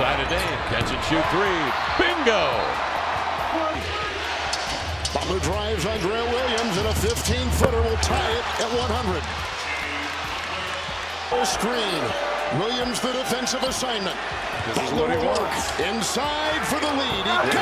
side of Dame. Catch and shoot three. Bingo! Butler drives on Grant Williams, and a 15-footer will tie it at 100. Screen. Williams the defensive assignment. This is what he wants. Inside for the lead. He got it.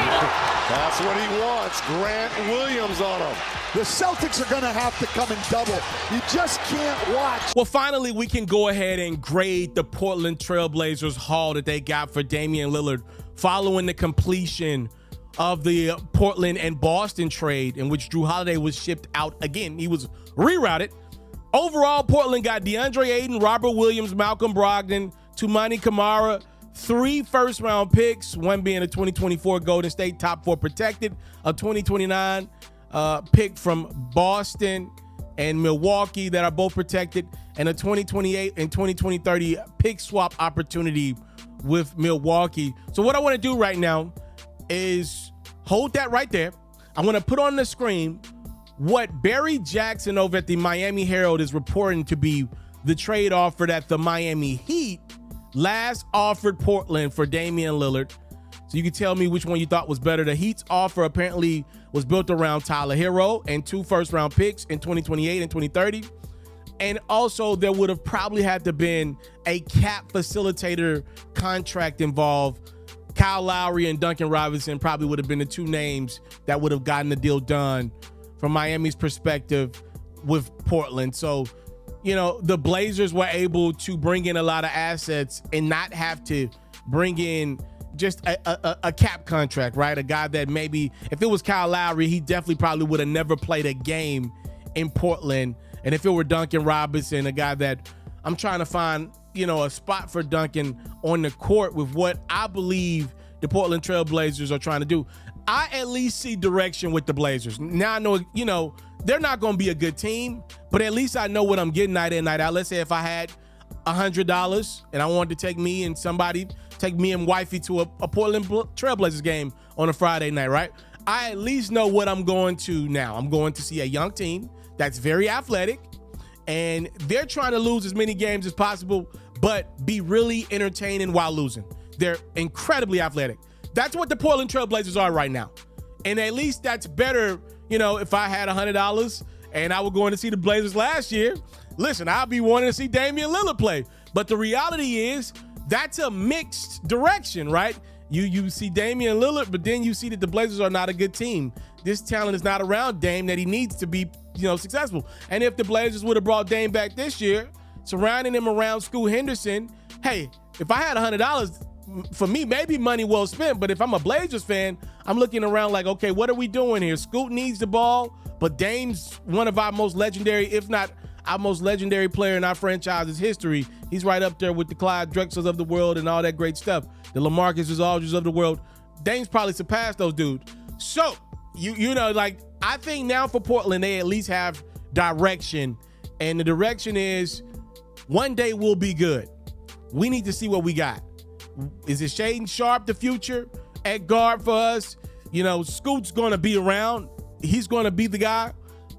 That's what he wants. Grant Williams on him. The Celtics are going to have to come and double. You just can't watch. Well, finally, we can go ahead and grade the Portland Trailblazers haul that they got for Damian Lillard following the completion of the Portland and Boston trade, in which Drew Holiday was shipped out again. He was rerouted. Overall, Portland got DeAndre Ayton, Robert Williams, Malcolm Brogdon, Toumani Camara, 3 first-round picks, one being a 2024 Golden State top 4 protected, a 2029 pick from Boston and Milwaukee that are both protected, and a 2028 and 2030 pick swap opportunity with Milwaukee. So what I want to do right now is hold that right there. I want to put on the screen what Barry Jackson over at the Miami Herald is reporting to be the trade offer that the Miami Heat last offered Portland for Damian Lillard. So you can tell me which one you thought was better. The Heat's offer apparently was built around Tyler Herro and 2 first-round picks in 2028 and 2030. And also there would have probably had to been a cap facilitator contract involved. Kyle Lowry and Duncan Robinson probably would have been the 2 names that would have gotten the deal done from Miami's perspective with Portland. So, you know, the Blazers were able to bring in a lot of assets and not have to bring in just a cap contract, right? A guy that maybe, if it was Kyle Lowry, he definitely probably would have never played a game in Portland. And if it were Duncan Robinson, a guy that I'm trying to find, you know, a spot for Duncan on the court with what I believe the Portland Trailblazers are trying to do. I at least see direction with the Blazers. Now I know, you know, they're not going to be a good team, but at least I know what I'm getting night in, night out. Let's say if I had $100 and I wanted to take me and wifey to a Portland Trailblazers game on a Friday night, right? I at least know what I'm going to now. I'm going to see a young team that's very athletic, and they're trying to lose as many games as possible, but be really entertaining while losing. They're incredibly athletic. That's what the Portland Trailblazers are right now. And at least that's better, you know, if I had $100 and I was going to see the Blazers last year, listen, I'll be wanting to see Damian Lillard play. But the reality is that's a mixed direction, right? You see Damian Lillard, but then you see that the Blazers are not a good team. This talent is not around Dame that he needs to be, you know, successful. And if the Blazers would have brought Dame back this year, surrounding him around Scoot Henderson, hey, if I had $100, for me, maybe money well spent, but if I'm a Blazers fan, I'm looking around like, okay, what are we doing here? Scoot needs the ball, but Dame's one of our most legendary, if not our most legendary player in our franchise's history. He's right up there with the Clyde Drexlers of the world and all that great stuff. The LaMarcus Aldridge of the world. Dame's probably surpassed those dudes. So, you know, like, I think now for Portland, they at least have direction, and the direction is one day we'll be good. We need to see what we got. Is it Shaedon Sharpe the future at guard for us? You know, Scoot's going to be around. He's going to be the guy.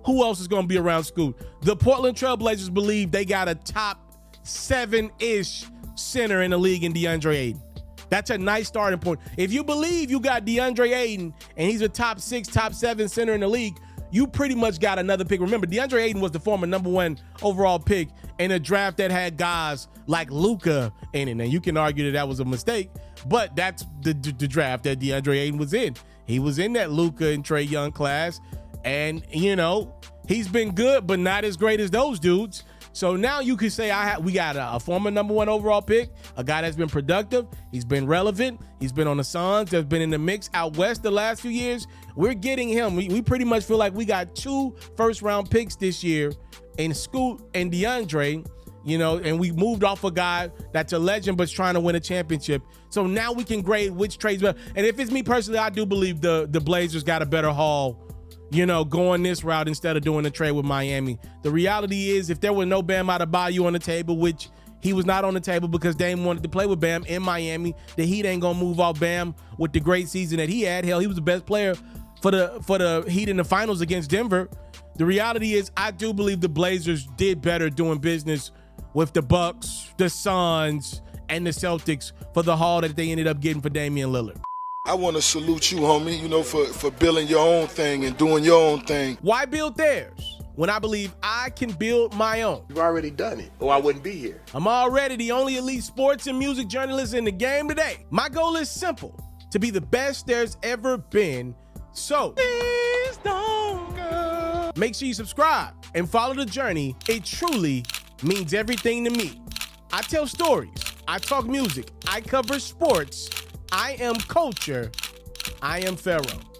Who else is going to be around Scoot? The Portland Trailblazers believe they got a top 7-ish center in the league in DeAndre Ayton. That's a nice starting point. If you believe you got DeAndre Ayton and he's a top 6, top 7 center in the league, you pretty much got another pick. Remember, DeAndre Ayton was the former #1 overall pick in a draft that had guys like Luka in it. And you can argue that was a mistake, but that's the draft that DeAndre Ayton was in. He was in that Luka and Trae Young class. And, you know, he's been good, but not as great as those dudes. So now you could say we got a former #1 overall pick, a guy that's been productive. He's been relevant. He's been on the Suns. That's been in the mix out west the last few years. We're getting him. We pretty much feel like we got 2 first-round picks this year in Scoot and DeAndre, you know, and we moved off a guy that's a legend but's trying to win a championship. So now we can grade which trades better. And if it's me personally, I do believe the Blazers got a better haul, you know, going this route instead of doing a trade with Miami. The reality is, if there was no Bam Adebayo on the table, which he was not on the table because Dame wanted to play with Bam in Miami, the Heat ain't gonna move off Bam with the great season that he had. Hell, he was the best player for the Heat in the finals against Denver. The reality is, I do believe the Blazers did better doing business with the Bucks, the Suns, and the Celtics for the haul that they ended up getting for Damian Lillard. I want to salute you, homie, you know, for building your own thing and doing your own thing. Why build theirs when I believe I can build my own? You've already done it, or I wouldn't be here. I'm already the only elite sports and music journalist in the game today. My goal is simple, to be the best there's ever been. So please don't go. Make sure you subscribe and follow the journey. It truly means everything to me. I tell stories, I talk music, I cover sports, I am culture, I am FERRO.